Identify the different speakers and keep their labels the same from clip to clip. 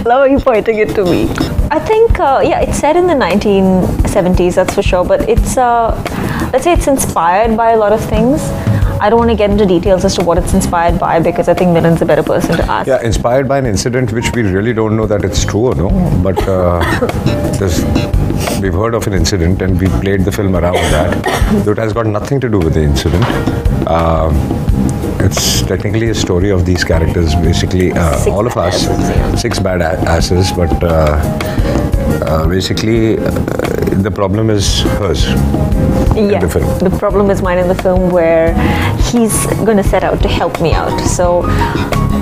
Speaker 1: love how you pointing it to me. I think, yeah, it's set in the 1970s, that's for sure, but it's, let's say it's inspired by a lot of things. I don't want to get into details as to what it's inspired by because I think Milan's a better person to ask.
Speaker 2: Yeah, inspired by an incident which we really don't know that it's true or no, but we've heard of an incident and we played the film around that. Though it has got nothing to do with the incident. It's technically a story of these characters, basically all of us, six bad asses, but basically the problem is hers in the film.
Speaker 1: The problem is mine in the film where he's going to set out to help me out. So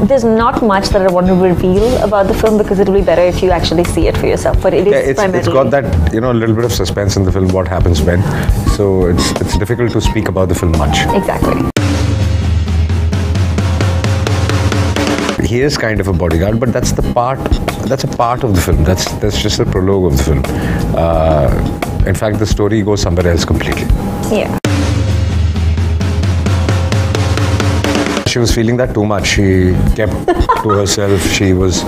Speaker 1: there's not much that I want to reveal about the film because it'll be better if you actually see it for yourself. But it is primarily...
Speaker 2: It's got that, you know, a little bit of suspense in the film, what happens when. So it's difficult to speak about the film much.
Speaker 1: Exactly.
Speaker 2: He is kind of a bodyguard, but that's a part of the film. That's just the prologue of the film. In fact, the story goes somewhere else completely.
Speaker 1: Yeah.
Speaker 2: She was feeling that too much. She kept to herself. She was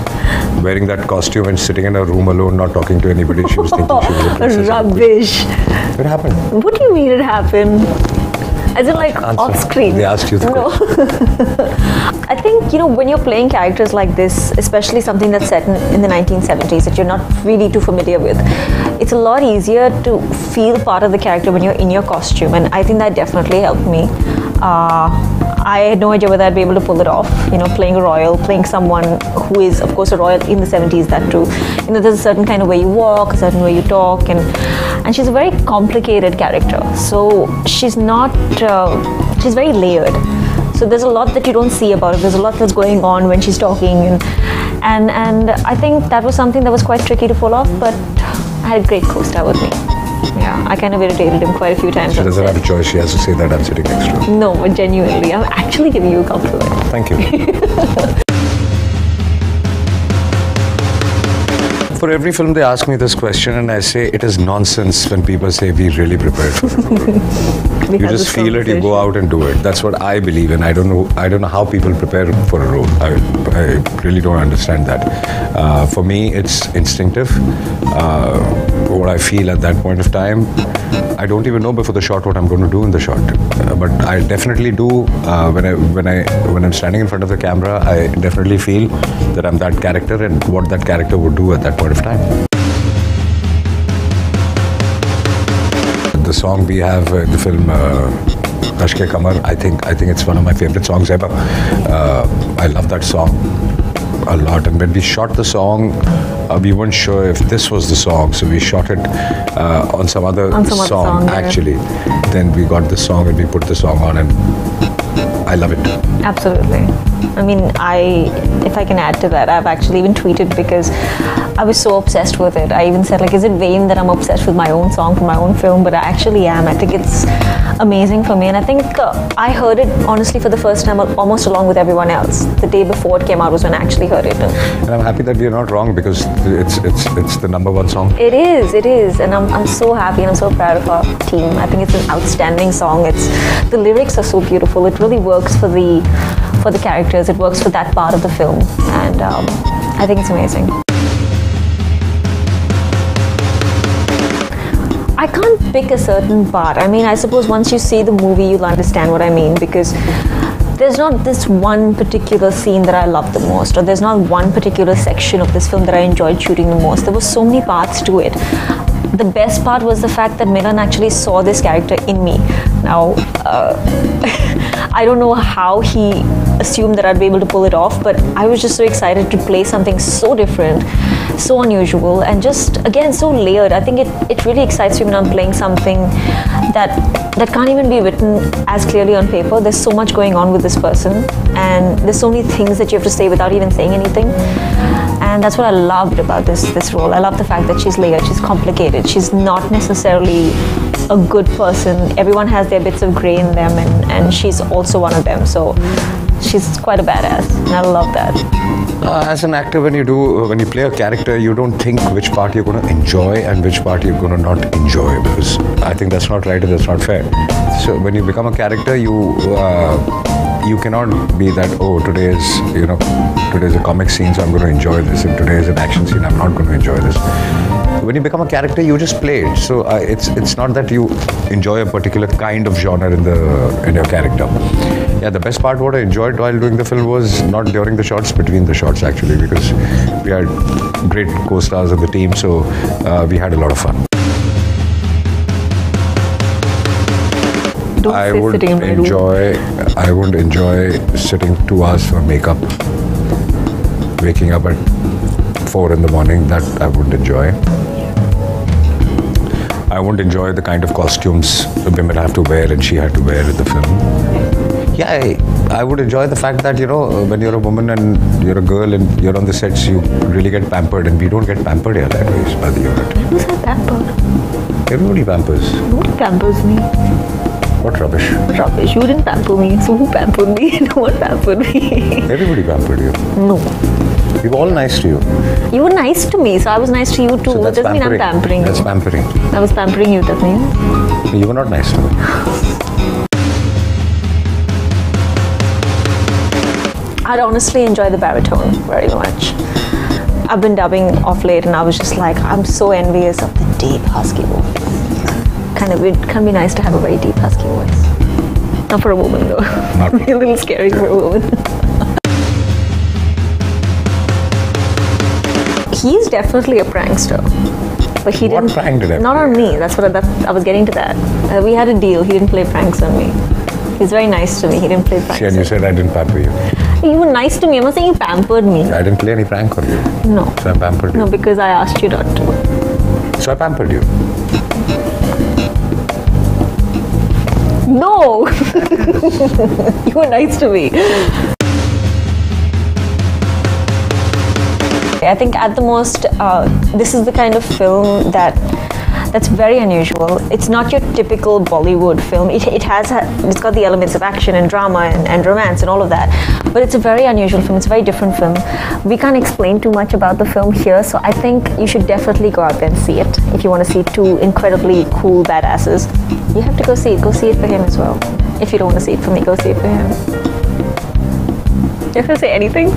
Speaker 2: wearing that costume and sitting in her room alone, not talking to anybody. She was thinking she was a princess.
Speaker 1: Rubbish.
Speaker 2: It happened.
Speaker 1: What do you mean it happened? As in like off screen?
Speaker 2: They asked you the question.
Speaker 1: I think, you know, when you're playing characters like this, especially something that's set in the 1970s that you're not really too familiar with, it's a lot easier to feel part of the character when you're in your costume, and I think that definitely helped me. I had no idea whether I'd be able to pull it off, you know, playing a royal, playing someone who is, of course, a royal in the 70s, that too. You know, there's a certain kind of way you walk, a certain way you talk, and she's a very complicated character. So she's not, she's very layered. So there's a lot that you don't see about her. There's a lot that's going on when she's talking, and I think that was something that was quite tricky to pull off, but I had a great co-star with me. Yeah, I kind of irritated him quite a few times.
Speaker 2: She doesn't have a choice. She has to say that I'm sitting next to her.
Speaker 1: No, but genuinely, I'm actually giving you a compliment.
Speaker 2: Thank you. For every film, they ask me this question, and I say it is nonsense when people say we really prepared for it. You just feel it, you go out and do it. That's what I believe in. I don't know how people prepare for a role. I really don't understand that. For me, it's instinctive. What I feel at that point of time, I don't even know before the shot what I'm going to do in the shot. But I definitely do when I'm standing in front of the camera. I definitely feel that I'm that character and what that character would do at that point of time. The song we have in the film Rashke Kamar, I think it's one of my favorite songs ever. I love that song a lot, and when we shot the song, we weren't sure if this was the song, so we shot it on some other song actually. Then we got the song and we put the song on, and I love it.
Speaker 1: Absolutely. I mean, if I can add to that, I've actually even tweeted because I was so obsessed with it. I even said, like, is it vain that I'm obsessed with my own song for my own film? But I actually am. I think it's amazing for me. And I think I heard it, honestly, for the first time almost along with everyone else. The day before it came out was when I actually heard it.
Speaker 2: And I'm happy that we're not wrong because it's the #1 song.
Speaker 1: It is. And I'm so happy and I'm so proud of our team. I think it's an outstanding song. The lyrics are so beautiful. It really works for the characters. It works for that part of the film. And I think it's amazing. I can't pick a certain part. I mean, I suppose once you see the movie, you'll understand what I mean, because there's not this one particular scene that I love the most, or there's not one particular section of this film that I enjoyed shooting the most. There were so many parts to it. The best part was the fact that Milan actually saw this character in me. Now, I don't know how he assumed that I'd be able to pull it off, but I was just so excited to play something so different, so unusual, and just, again, so layered. I think it really excites me when I'm playing something that can't even be written as clearly on paper. There's so much going on with this person, and there's so many things that you have to say without even saying anything. And that's what I loved about this role. I love the fact that she's layered, she's complicated, she's not necessarily a good person. Everyone has their bits of grey in them, and she's also one of them. So she's quite a badass, and I love that.
Speaker 2: As an actor, when you play a character, you don't think which part you're going to enjoy and which part you're going to not enjoy, because I think that's not right and that's not fair. So when you become a character, you you cannot be that, oh, today's a comic scene, so I'm going to enjoy this, and today is an action scene, I'm not going to enjoy this. When you become a character, you just play it. So it's not that you enjoy a particular kind of genre in your character. Yeah, the best part what I enjoyed while doing the film was not during the shots, between the shots actually, because we had great co-stars of the team, so we had a lot of fun. I wouldn't enjoy sitting 2 hours for makeup, waking up at 4 in the morning. That I wouldn't enjoy. I wouldn't enjoy the kind of costumes the women have to wear and she had to wear in the film. Yeah, I would enjoy the fact that, when you're a woman and you're a girl and you're on the sets, you really get pampered, and we don't get pampered here that way by the unit.
Speaker 1: Who's that pampered?
Speaker 2: Everybody pampers.
Speaker 1: Nobody pampers me.
Speaker 2: What rubbish?
Speaker 1: Rubbish. You didn't pamper me, so who pampered me? No one pampered me.
Speaker 2: Everybody pampered you.
Speaker 1: No.
Speaker 2: We were all nice to you.
Speaker 1: You were nice to me, so I was nice to you too.
Speaker 2: So
Speaker 1: it doesn't mean I'm pampering you.
Speaker 2: That's pampering.
Speaker 1: I was pampering you, that means.
Speaker 2: You were not nice to me.
Speaker 1: I'd honestly enjoy the baritone very much. I've been dubbing off late, and I was just like, I'm so envious of the deep husky voice. It can be nice to have a very deep husky voice. Not for a woman though.
Speaker 2: Not
Speaker 1: a little scary for a woman. He's definitely a prankster. But he didn't.
Speaker 2: What prank did I play?
Speaker 1: Not on me. That's what I was getting to that. We had a deal. He didn't play pranks on me. He's very nice to me. He didn't play pranks.
Speaker 2: See, and you said I didn't pamper you.
Speaker 1: You were nice to me. I'm not saying you pampered me.
Speaker 2: I didn't play any prank on you.
Speaker 1: No.
Speaker 2: So I pampered you.
Speaker 1: No, because I asked you not to.
Speaker 2: So I pampered you.
Speaker 1: No! You were nice to me. I think at the most, this is the kind of film that's very unusual. It's not your typical Bollywood film. It's got the elements of action and drama and romance and all of that. But it's a very unusual film. It's a very different film. We can't explain too much about the film here, so I think you should definitely go out there and see it. If you want to see 2 incredibly cool badasses, you have to go see it. Go see it for him as well. If you don't want to see it for me, go see it for him. You have to say anything?